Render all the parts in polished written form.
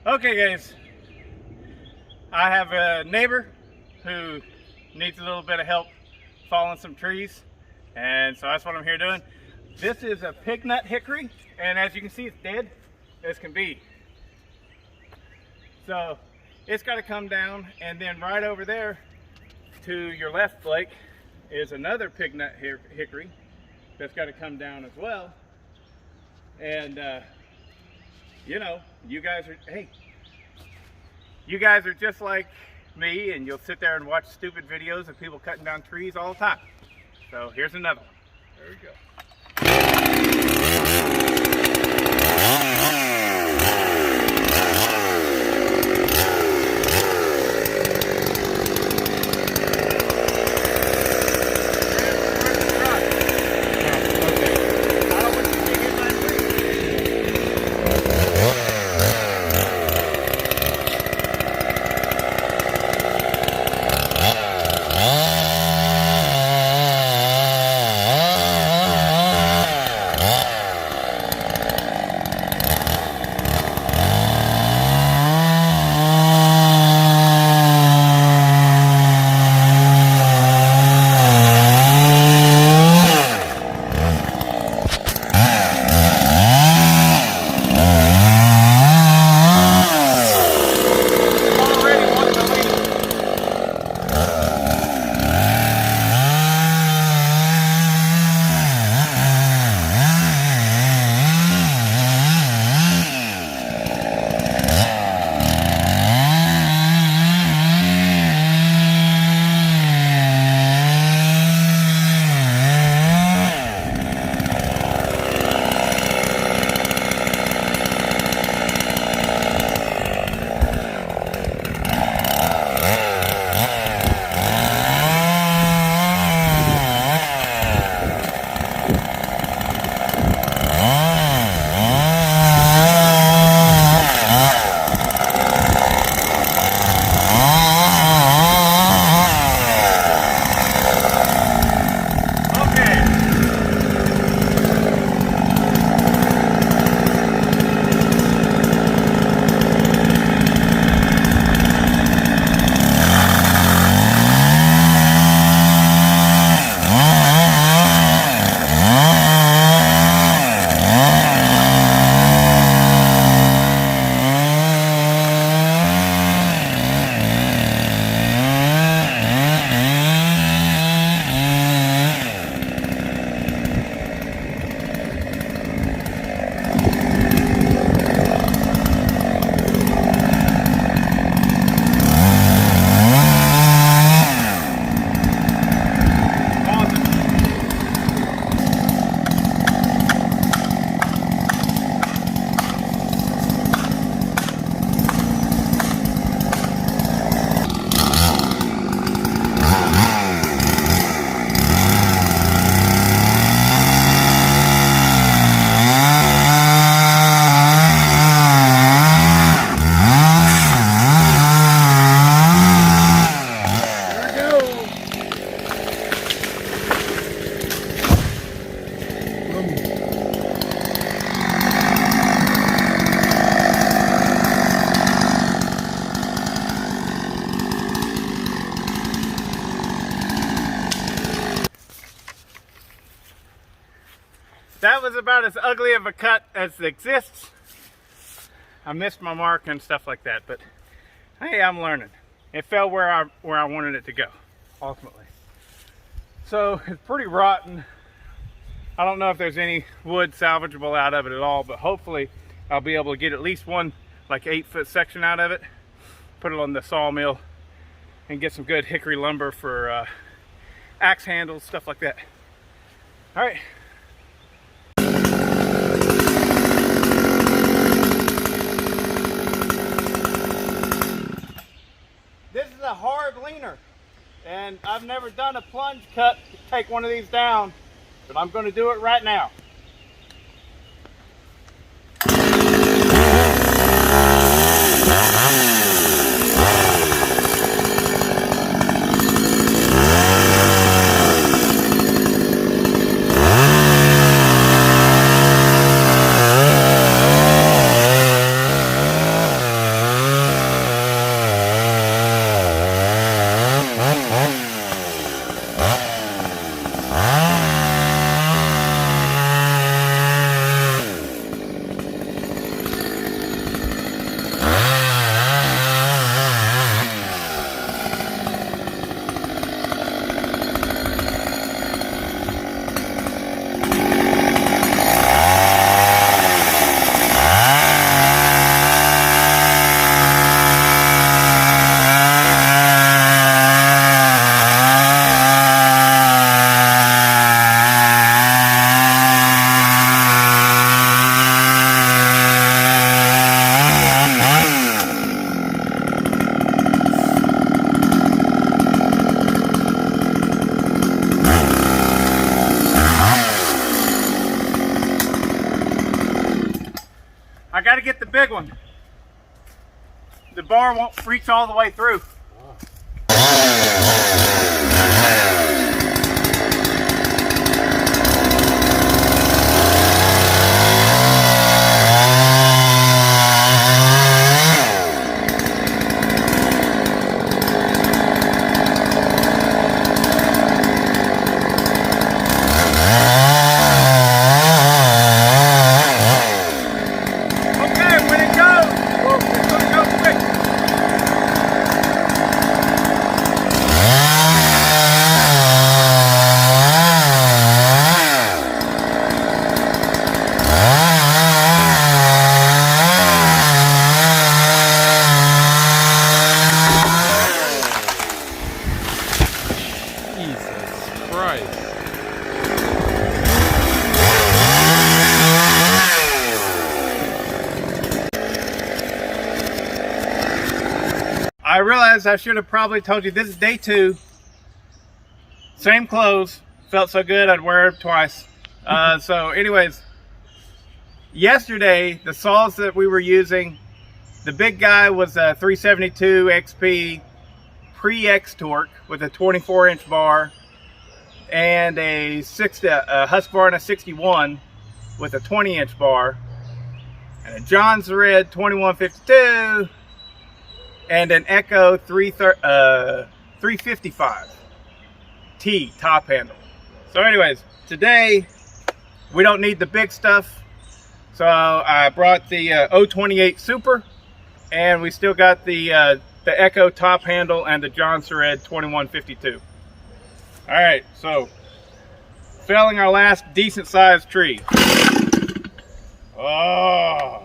Okay guys, I have a neighbor who needs a little bit of help falling some trees, and so that's what I'm here doing. This is a pig nut hickory, and as you can see, it's dead as can be. So it's got to come down, and then right over there to your left, Blake, is another pig nut hickory that's got to come down as well. And you know, you guys are just like me, and you'll sit there and watch stupid videos of people cutting down trees all the time. So here's another one. There we go. That was about as ugly of a cut as exists. I missed my mark and stuff like that, but hey, I'm learning. It fell where I wanted it to go, ultimately. So it's pretty rotten. I don't know if there's any wood salvageable out of it at all, but hopefully I'll be able to get at least one like 8-foot section out of it, put it on the sawmill, and get some good hickory lumber for axe handles, stuff like that. All right. This is a hard leaner, and I've never done a plunge cut to take one of these down, but I'm going to do it right now. the bar won't reach all the way through. I realized I should have probably told you this is day 2. Same clothes. Felt so good I'd wear it twice. So anyways, yesterday the saws that we were using, the big guy was a 372 XP pre-X torque with a 24-inch bar, and a Husqvarna 61 with a 20-inch bar, and a Johns Red 2152, and an Echo 355 T top handle. So anyways, today we don't need the big stuff, so I brought the 028 Super, and we still got the Echo top handle and the Johns Red 2152. All right, so felling our last decent sized tree. Oh.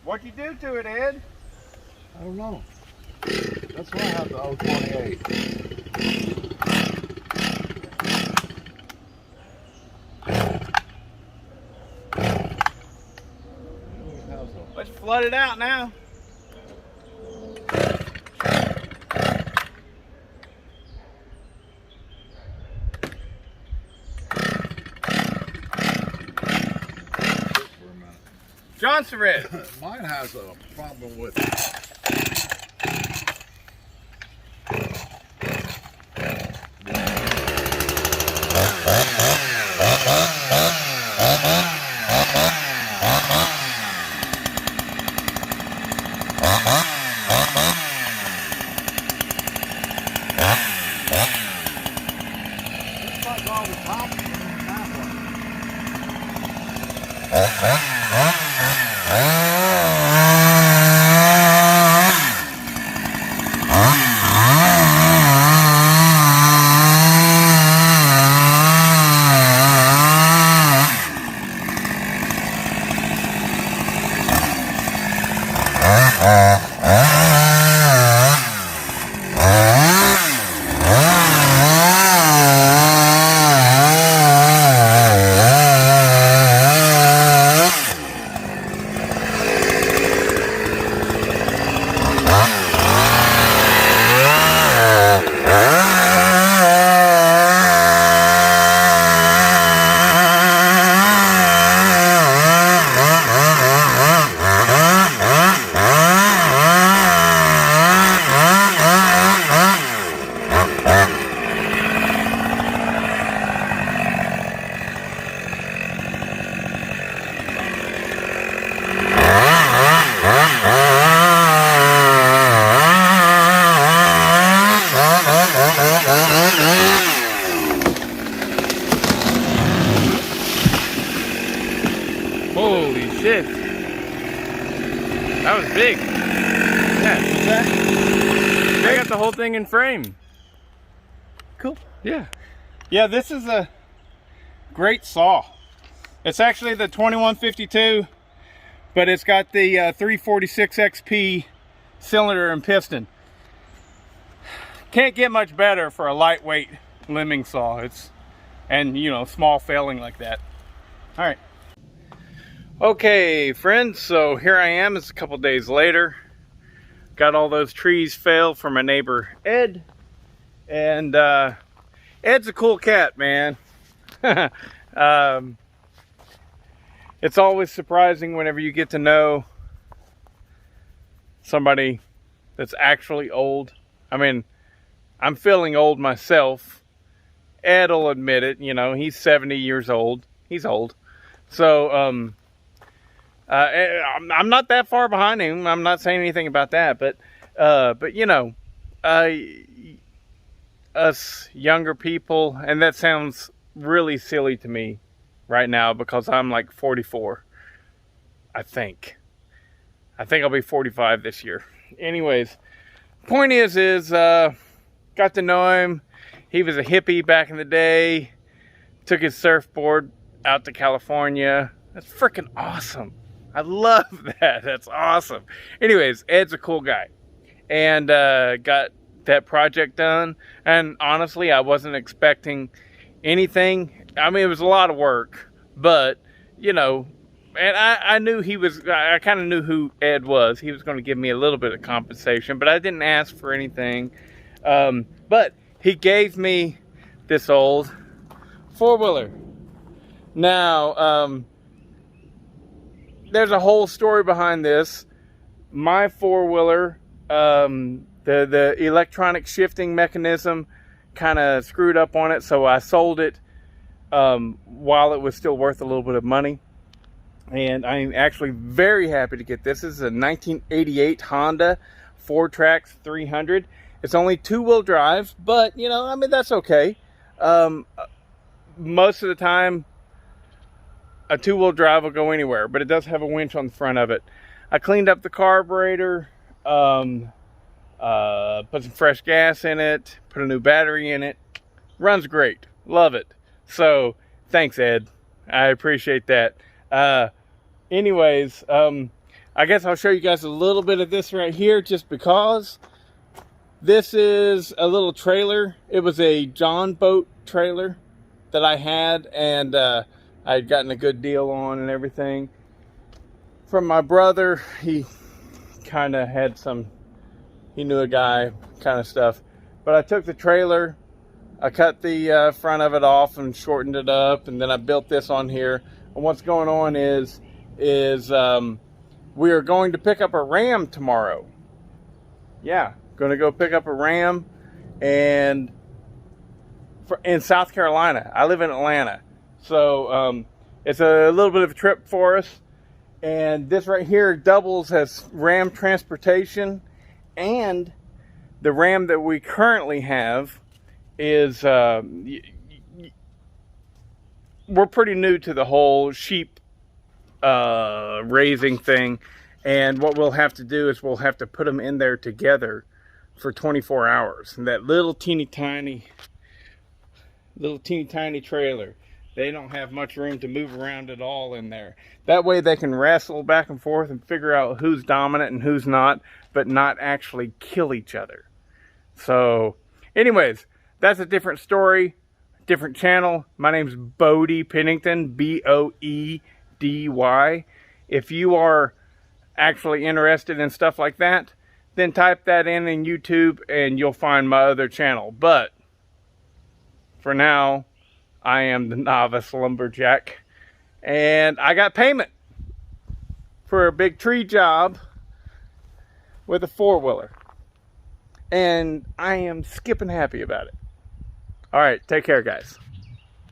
What'd you do to it, Ed? I don't know. That's why I have the 028. Let's flood it out now. Johns Red. Mine has a problem with Holy shit. That was big. Yeah. I got the whole thing in frame. Cool. Yeah. Yeah, this is a great saw. It's actually the 2152, but it's got the 346 XP cylinder and piston. Can't get much better for a lightweight limbing saw. And you know, small failing like that. All right. Okay, friends, so here I am. It's a couple days later. Got all those trees felled for my neighbor Ed, And Ed's a cool cat, man. It's always surprising whenever you get to know somebody that's actually old. I mean, I'm feeling old myself. Ed will admit it, you know, he's 70 years old. He's old. So, I'm not that far behind him. I'm not saying anything about that, but you know, us younger people, and that sounds really silly to me right now because I'm like 44, I think I'll be 45 this year. Anyways, point is got to know him. He was a hippie back in the day. Took his surfboard out to California. That's freaking awesome. I love that. That's awesome. Anyways, Ed's a cool guy. And got that project done. And honestly, I wasn't expecting anything. I mean, it was a lot of work. But, you know, and I knew I kind of knew who Ed was. He was going to give me a little bit of compensation. But I didn't ask for anything. But he gave me this old four-wheeler. Now, there's a whole story behind this. My four-wheeler, the electronic shifting mechanism kind of screwed up on it, so I sold it while it was still worth a little bit of money. And I'm actually very happy to get this. This is a 1988 Honda 4Trax 300. It's only two-wheel drive, but, you know, I mean, that's okay. Most of the time, a two-wheel drive will go anywhere, but it does have a winch on the front of it. I cleaned up the carburetor, put some fresh gas in it, put a new battery in it. Runs great. Love it. So, thanks, Ed. I appreciate that. Anyways, I guess I'll show you guys a little bit of this right here just because. This is a little trailer. It was a John boat trailer that I had, and I had gotten a good deal on and everything from my brother. He kind of had he knew a guy kind of stuff. But I took the trailer, I cut the front of it off and shortened it up, and then I built this on here. And what's going on is we are going to pick up a Ram tomorrow. Yeah, going to go pick up a Ram in South Carolina. I live in Atlanta. So it's a little bit of a trip for us. And this right here doubles as Ram transportation. And the Ram that we currently have is, we're pretty new to the whole sheep raising thing. And what we'll have to do is we'll have to put them in there together for 24 hours. And that little teeny tiny trailer, they don't have much room to move around at all in there. That way they can wrestle back and forth and figure out who's dominant and who's not, but not actually kill each other. So anyways, that's a different story, different channel. My name's Boedy Pennington, Boedy. If you are actually interested in stuff like that, then type that in YouTube and you'll find my other channel. But for now, I am the Novice Lumberjack, and I got payment for a big tree job with a four-wheeler, and I am skipping happy about it. All right, take care, guys.